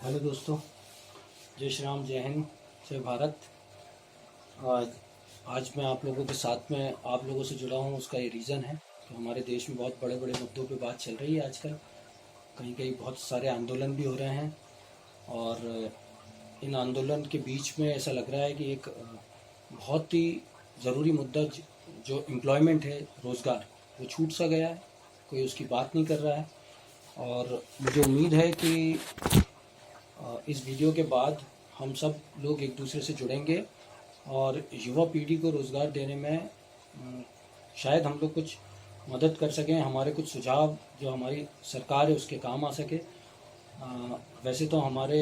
Hello दोस्तों, जय श्री राम, जय हिंद, जय भारत। आज आज मैं आप लोगों के साथ में आप लोगों से जुड़ा हूँ। उसका ये रीज़न है कि हमारे देश में बहुत बड़े बड़े मुद्दों पे बात चल रही है आजकल। कहीं कहीं बहुत सारे आंदोलन भी हो रहे हैं और इन आंदोलन के बीच में ऐसा लग रहा है कि एक बहुत ही ज़रूरी मुद्दा जो एम्प्लॉयमेंट है, रोज़गार, वो छूट सा गया है। कोई उसकी बात नहीं कर रहा है। और मुझे उम्मीद है कि इस वीडियो के बाद हम सब लोग एक दूसरे से जुड़ेंगे और युवा पीढ़ी को रोज़गार देने में शायद हम लोग कुछ मदद कर सकें। हमारे कुछ सुझाव जो हमारी सरकार है उसके काम आ सके। वैसे तो हमारे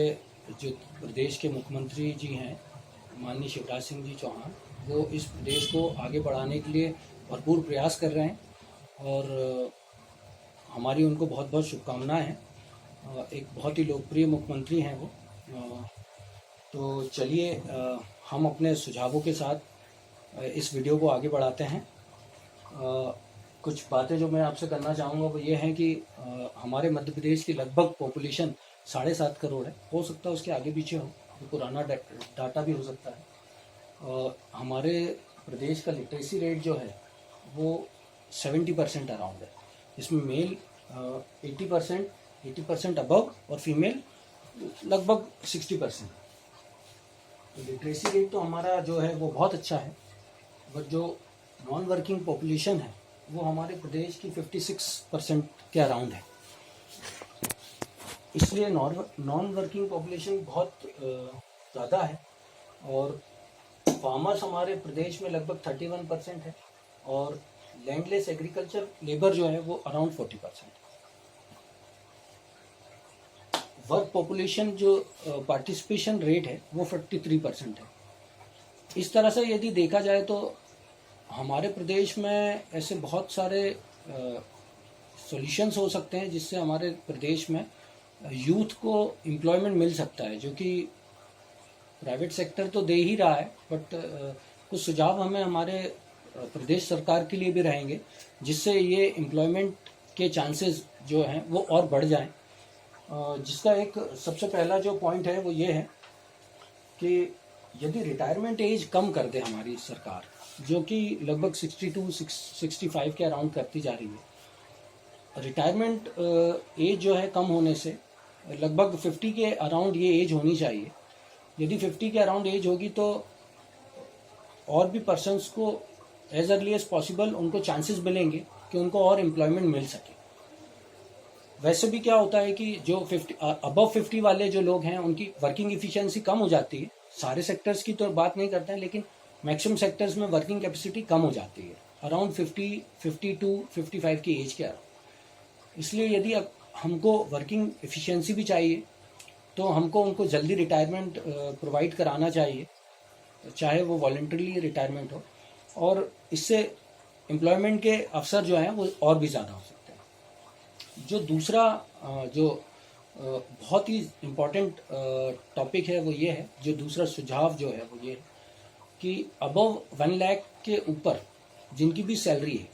जो प्रदेश के मुख्यमंत्री जी हैं, माननीय शिवराज सिंह जी चौहान, वो इस प्रदेश को आगे बढ़ाने के लिए भरपूर प्रयास कर रहे हैं और हमारी उनको बहुत बहुत शुभकामनाएं हैं। एक बहुत ही लोकप्रिय मुख्यमंत्री हैं वो। तो चलिए हम अपने सुझावों के साथ इस वीडियो को आगे बढ़ाते हैं। कुछ बातें जो मैं आपसे करना चाहूँगा वो ये हैं कि हमारे मध्य प्रदेश की लगभग पॉपुलेशन 7.5 करोड़ है। हो सकता है उसके आगे पीछे हो, तो पुराना डाटा भी हो सकता है। हमारे प्रदेश का लिटरेसी रेट जो है वो 70% अराउंड है। इसमें मेल 80% अबव और फीमेल लगभग 60%। तो लिटरेसी रेट तो हमारा जो है वो बहुत अच्छा है, बट जो नॉन वर्किंग पॉपुलेशन है वो हमारे प्रदेश की 56% के अराउंड है। इसलिए नॉन वर्किंग पॉपुलेशन बहुत ज़्यादा है और फार्मर्स हमारे प्रदेश में लगभग 31% है और लैंडलेस एग्रीकल्चर लेबर जो है वो अराउंड 40%। वर्क पॉपुलेशन जो पार्टिसिपेशन रेट है वो 43% है। इस तरह से यदि देखा जाए तो हमारे प्रदेश में ऐसे बहुत सारे सॉल्यूशंस हो सकते हैं जिससे हमारे प्रदेश में यूथ को एम्प्लॉयमेंट मिल सकता है, जो कि प्राइवेट सेक्टर तो दे ही रहा है, बट कुछ सुझाव हमें हमारे प्रदेश सरकार के लिए भी रहेंगे जिससे ये एम्प्लॉयमेंट के चांसेस जो हैं वो और बढ़ जाएं। जिसका एक सबसे पहला जो पॉइंट है वो ये है कि यदि रिटायरमेंट एज कम कर दे हमारी सरकार, जो कि लगभग 62-65 के अराउंड करती जा रही है। रिटायरमेंट एज जो है कम होने से लगभग 50 के अराउंड ये एज होनी चाहिए। यदि 50 के अराउंड एज होगी तो और भी पर्सन्स को एज अर्ली एज पॉसिबल उनको चांसेस मिलेंगे कि उनको और एम्प्लॉयमेंट मिल सके। वैसे भी क्या होता है कि जो अबव 50 वाले जो लोग हैं उनकी वर्किंग एफिशिएंसी कम हो जाती है। सारे सेक्टर्स की तो बात नहीं करते हैं, लेकिन मैक्सिमम सेक्टर्स में वर्किंग कैपेसिटी कम हो जाती है अराउंड 50, 52, 55 की एज के अराउंड। इसलिए यदि अब हमको वर्किंग एफिशिएंसी भी चाहिए तो हमको उनको जल्दी रिटायरमेंट प्रोवाइड कराना चाहिए, चाहे वो वॉलंटरीली रिटायरमेंट हो, और इससे एम्प्लॉयमेंट के अवसर जो हैं वो और भी ज़्यादा हो सकते हैं। जो दूसरा जो बहुत ही इम्पोर्टेंट टॉपिक है वो ये है, जो दूसरा सुझाव जो है वो ये है कि अबव 1 लाख के ऊपर जिनकी भी सैलरी है,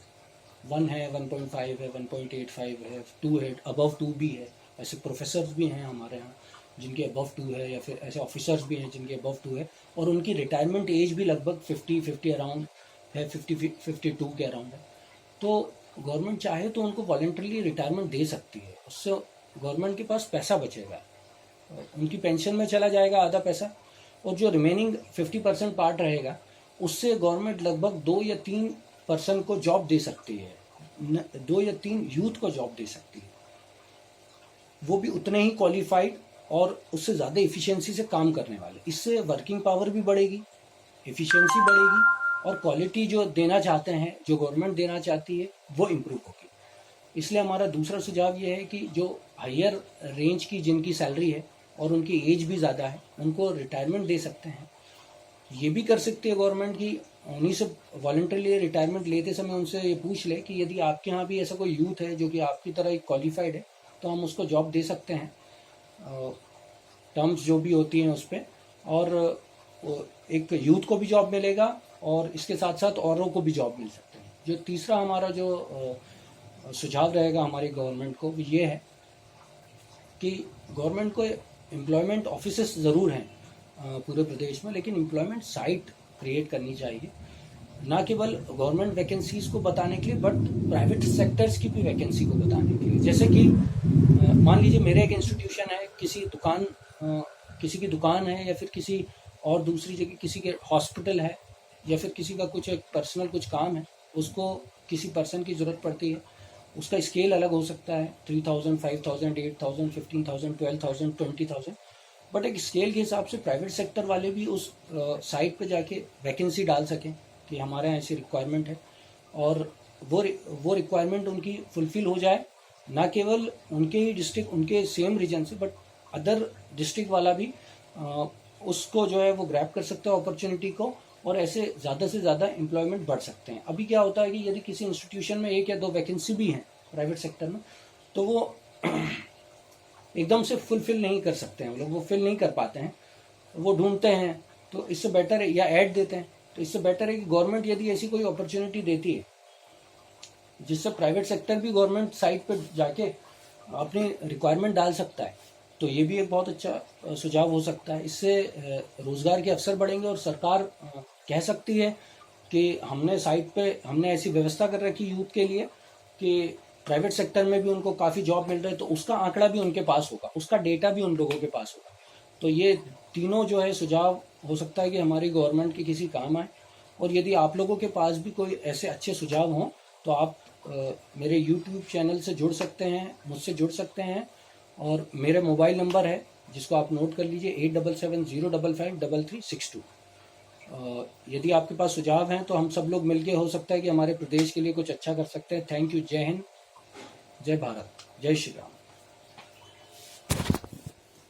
1 है, 1.5 है, 1.85 है, 2 है, अबव 2 भी है। ऐसे प्रोफेसर्स भी हैं हमारे यहाँ जिनके अबव 2 है, या फिर ऐसे ऑफिसर्स भी हैं जिनके अबव 2 है और उनकी रिटायरमेंट एज भी लगभग 50 अराउंड है, 52 के अराउंड है। तो गवर्नमेंट चाहे तो उनको वॉलंटरीली रिटायरमेंट दे सकती है। उससे गवर्नमेंट के पास पैसा बचेगा, उनकी पेंशन में चला जाएगा आधा पैसा, और जो रिमेनिंग 50% पार्ट रहेगा उससे गवर्नमेंट लगभग 2 या 3 पर्सन को जॉब दे सकती है, 2 या 3 यूथ को जॉब दे सकती है। वो भी उतने ही क्वालिफाइड और उससे ज़्यादा एफिशिएंसी से काम करने वाले। इससे वर्किंग पावर भी बढ़ेगी, एफिशिएंसी बढ़ेगी और क्वालिटी जो देना चाहते हैं, जो गवर्नमेंट देना चाहती है, वो इम्प्रूव होगी। इसलिए हमारा दूसरा सुझाव ये है कि जो हायर रेंज की जिनकी सैलरी है और उनकी एज भी ज़्यादा है, उनको रिटायरमेंट दे सकते हैं। ये भी कर सकती है गवर्नमेंट की उन्हीं से वॉलंटरीली रिटायरमेंट लेते समय उनसे ये पूछ ले कि यदि आपके यहाँ भी ऐसा कोई यूथ है जो कि आपकी तरह एक क्वालिफाइड है तो हम उसको जॉब दे सकते हैं, टर्म्स जो भी होती हैं उस पर, और एक यूथ को भी जॉब मिलेगा और इसके साथ साथ औरों को भी जॉब मिल सकते हैं। जो तीसरा हमारा जो सुझाव रहेगा हमारी गवर्नमेंट को, ये है कि गवर्नमेंट को एम्प्लॉयमेंट ऑफिसेस ज़रूर हैं पूरे प्रदेश में, लेकिन एम्प्लॉयमेंट साइट क्रिएट करनी चाहिए, ना केवल गवर्नमेंट वैकेंसीज को बताने के लिए बट प्राइवेट सेक्टर्स की भी वैकेंसी को बताने के लिए। जैसे कि मान लीजिए मेरे एक इंस्टीट्यूशन है, किसी की दुकान है, या फिर किसी और दूसरी जगह किसी के हॉस्पिटल है, या फिर किसी का कुछ एक पर्सनल कुछ काम है, उसको किसी पर्सन की ज़रूरत पड़ती है, उसका स्केल अलग हो सकता है, 3000, 5000, 8000, 15000, 12000, 20000, बट एक स्केल के हिसाब से प्राइवेट सेक्टर वाले भी उस साइट पर जाके वैकेंसी डाल सकें कि हमारे यहाँ ऐसी रिक्वायरमेंट है, और वो रिक्वायरमेंट उनकी फुलफिल हो जाए, ना केवल उनके ही डिस्ट्रिक्ट, उनके सेम रीजन से, बट अदर डिस्ट्रिक्ट वाला भी उसको जो है वो ग्रैब कर सकता है अपॉर्चुनिटी को, और ऐसे ज़्यादा से ज़्यादा एम्प्लॉयमेंट बढ़ सकते हैं। अभी क्या होता है कि यदि किसी इंस्टीट्यूशन में 1 या 2 वैकेंसी भी हैं प्राइवेट सेक्टर में, तो वो एकदम से फुलफिल नहीं कर सकते हैं, वो लोग वो फिल नहीं कर पाते हैं, वो ढूंढते हैं, तो इससे बेटर है, या ऐड देते हैं, तो इससे बेटर है कि गवर्नमेंट यदि ऐसी कोई अपॉर्चुनिटी देती है जिससे प्राइवेट सेक्टर भी गवर्नमेंट साइट पर जाके अपनी रिक्वायरमेंट डाल सकता है, तो ये भी एक बहुत अच्छा सुझाव हो सकता है। इससे रोज़गार के अवसर बढ़ेंगे, और सरकार कह सकती है कि हमने साइट पे हमने ऐसी व्यवस्था कर रखी यूथ के लिए कि प्राइवेट सेक्टर में भी उनको काफ़ी जॉब मिल रहे हैं, तो उसका आंकड़ा भी उनके पास होगा, उसका डेटा भी उन लोगों के पास होगा। तो ये तीनों जो है सुझाव हो सकता है कि हमारी गवर्नमेंट के किसी काम आए, और यदि आप लोगों के पास भी कोई ऐसे अच्छे सुझाव हों तो आप मेरे YouTube चैनल से जुड़ सकते हैं, मुझसे जुड़ सकते हैं, और मेरे मोबाइल नंबर है जिसको आप नोट कर लीजिए 8770553362। यदि आपके पास सुझाव हैं तो हम सब लोग मिलके हो सकता है कि हमारे प्रदेश के लिए कुछ अच्छा कर सकते हैं। Thank you. जय हिंद, जय भारत, जय श्री राम।